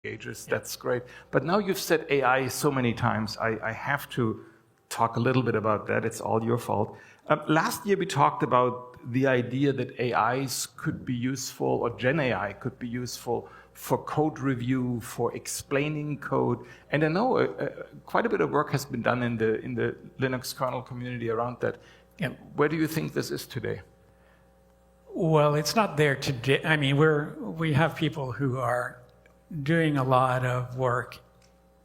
ages. That's great. But now you've said AI so many times, I have to talk a little bit about that. It's all your fault. Last year we talked about the idea that AIs could be useful, or Gen AI could be useful for code review, for explaining code. And I know quite a bit of work has been done in the Linux kernel community around that. Yeah. Where do you think this is today? Well, it's not there today. I mean, we have people who are doing a lot of work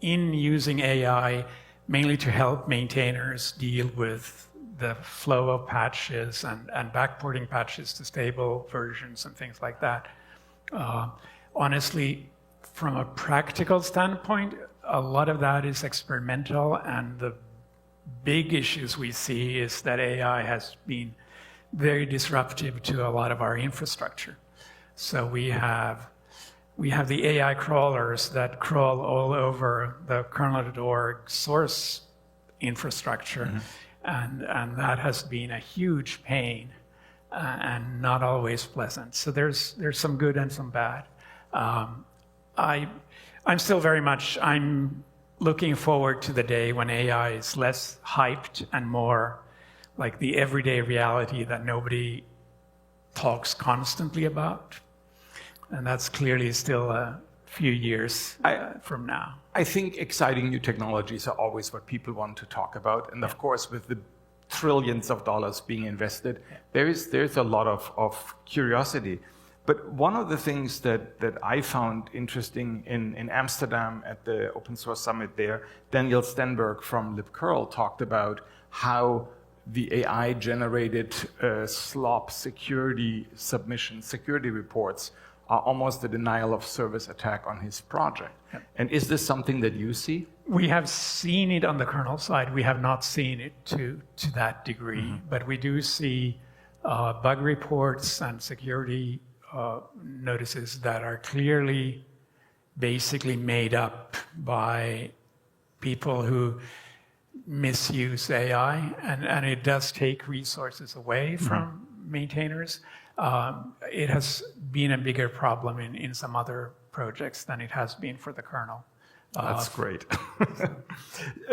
in using AI, mainly to help maintainers deal with the flow of patches and backporting patches to stable versions and things like that. Honestly, from a practical standpoint, a lot of that is experimental, and the big issues we see is that AI has been very disruptive to a lot of our infrastructure. So we have the AI crawlers that crawl all over the kernel.org source infrastructure, and that has been a huge pain and not always pleasant. So there's some good and some bad. I'm still very much, I'm looking forward to the day when AI is less hyped and more like the everyday reality that nobody talks constantly about. And that's clearly still a few years from now. I think exciting new technologies are always what people want to talk about. And of course, with the trillions of dollars being invested, there's a lot of curiosity. But one of the things that I found interesting in Amsterdam at the Open Source Summit there, Daniel Stenberg from libcurl talked about how the AI-generated SLOP security submissions, security reports, are almost a denial of service attack on his project. Yep. And is this something that you see? We have seen it on the kernel side. We have not seen it to that degree, but we do see bug reports and security notices that are clearly basically made up by people who misuse AI, and it does take resources away from maintainers. It has been a bigger problem in some other projects than it has been for the kernel. That's great.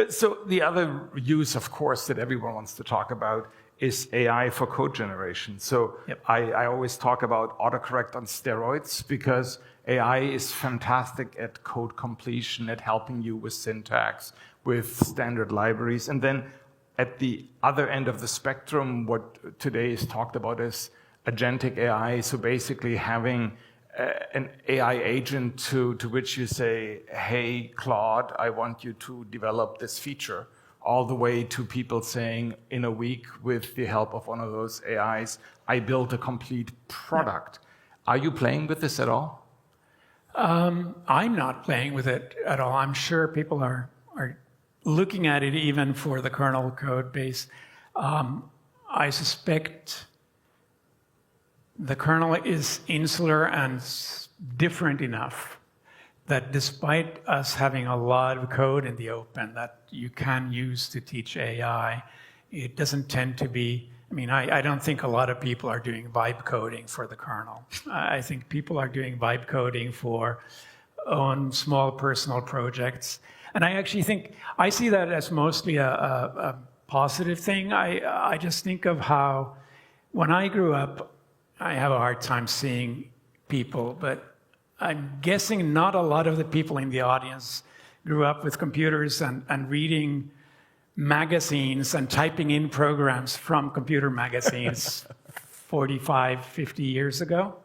So the other use, of course, that everyone wants to talk about is AI for code generation. So Yep. I always talk about autocorrect on steroids, because AI is fantastic at code completion, at helping you with syntax, with standard libraries. And then at the other end of the spectrum, what today is talked about is agentic AI. So basically having an AI agent to which you say, hey, Claude, I want you to develop this feature, all the way to people saying, in a week, with the help of one of those AIs, I built a complete product. Are you playing with this at all? I'm not playing with it at all. I'm sure people are looking at it even for the kernel code base. I suspect the kernel is insular and different enough that despite us having a lot of code in the open that you can use to teach AI, it doesn't tend to be, I mean, I don't think a lot of people are doing vibe coding for the kernel. I think people are doing vibe coding for own small personal projects. And I actually think, I see that as mostly a positive thing. I just think of how, when I grew up, I have a hard time seeing people, but I'm guessing not a lot of the people in the audience grew up with computers and reading magazines and typing in programs from computer magazines 45, 50 years ago.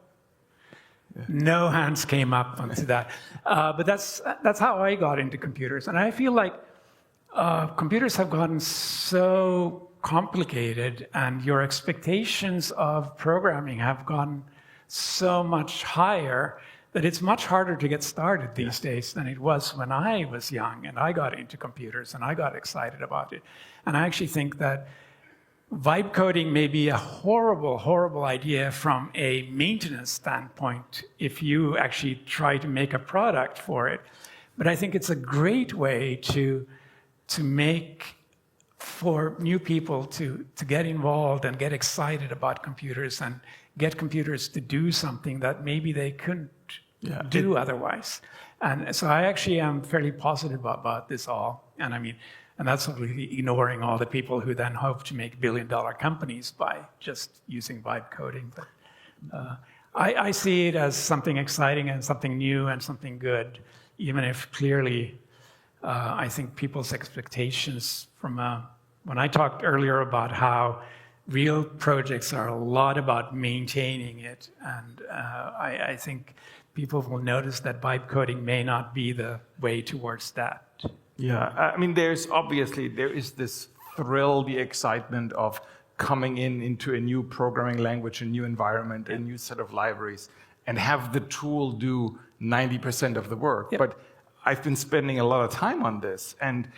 Yeah. No hands came up onto that. But that's how I got into computers. And I feel like computers have gotten so complicated, and your expectations of programming have gotten so much higher that it's much harder to get started these days than it was when I was young and I got into computers and I got excited about it. And I actually think that vibe coding may be a horrible, horrible idea from a maintenance standpoint if you actually try to make a product for it. But I think it's a great way to make, for new people to get involved and get excited about computers and get computers to do something that maybe they couldn't do otherwise. And so I actually am fairly positive about this all. And I mean, and that's obviously ignoring all the people who then hope to make billion-dollar companies by just using vibe coding. But I see it as something exciting and something new and something good, even if clearly I think people's expectations from when I talked earlier about how real projects are a lot about maintaining it, and I think people will notice that vibe coding may not be the way towards that. Yeah, I mean, there is this thrill, the excitement of coming into a new programming language, a new environment, a new set of libraries, and have the tool do 90% of the work. Yep. But I've been spending a lot of time on this, and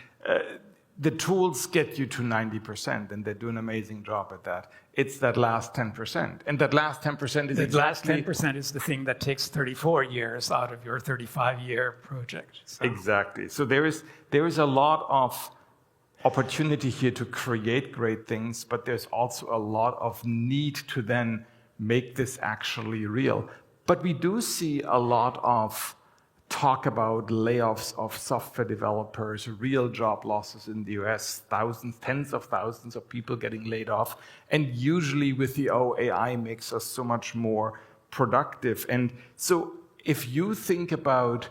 the tools get you to 90%, and they do an amazing job at that. It's that last 10%, and that last 10% is The exactly... last 10% is the thing that takes 34 years out of your 35-year project. So. Exactly. So there is a lot of opportunity here to create great things, but there's also a lot of need to then make this actually real. But we do see a lot of talk about layoffs of software developers, real job losses in the US, thousands, tens of thousands of people getting laid off, and usually with the AI makes us so much more productive. And so if you think about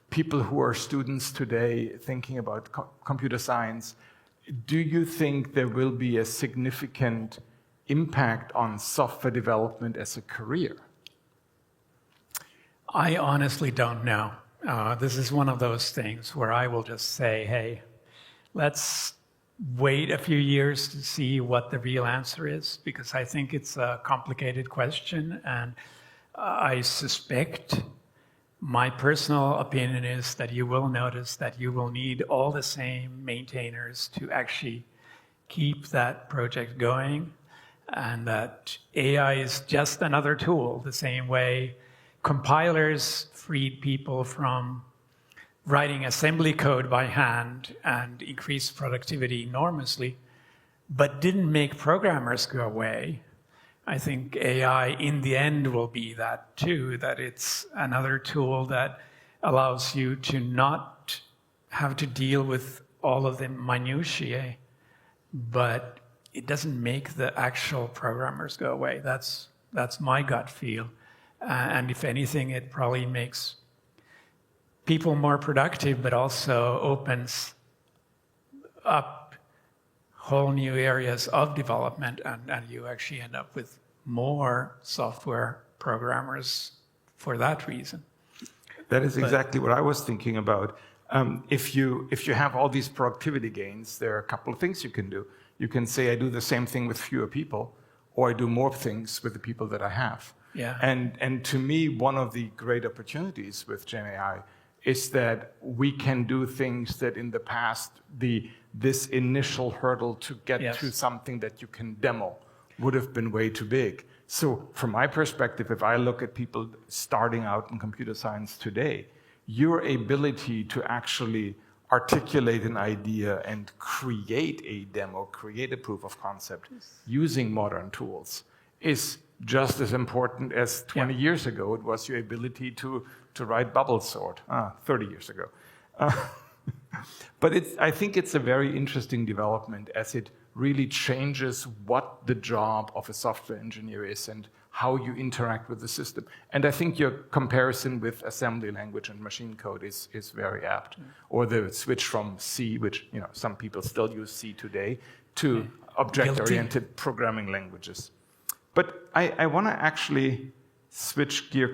people who are students today thinking about computer science, do you think there will be a significant impact on software development as a career? I honestly don't know. This is one of those things where I will just say, hey, let's wait a few years to see what the real answer is, because I think it's a complicated question, and I suspect, my personal opinion is that you will notice that you will need all the same maintainers to actually keep that project going, and that AI is just another tool, the same way compilers freed people from writing assembly code by hand and increased productivity enormously, but didn't make programmers go away. I think AI in the end will be that too, that it's another tool that allows you to not have to deal with all of the minutiae, but it doesn't make the actual programmers go away. That's my gut feel. And if anything, it probably makes people more productive, but also opens up whole new areas of development, and you actually end up with more software programmers for that reason. That is exactly what I was thinking about. If you have all these productivity gains, there are a couple of things you can do. You can say, I do the same thing with fewer people, or I do more things with the people that I have. Yeah. And to me, one of the great opportunities with Gen AI is that we can do things that in the past, this initial hurdle to get to something that you can demo would have been way too big. So from my perspective, if I look at people starting out in computer science today, your ability to actually articulate an idea and create a demo, create a proof of concept using modern tools is just as important as 20 years ago it was your ability to write bubble sort, 30 years ago. But I think it's a very interesting development as it really changes what the job of a software engineer is and how you interact with the system. And I think your comparison with assembly language and machine code is very apt. Or the switch from C, which some people still use C today, to object-oriented programming languages. But I want to actually switch gear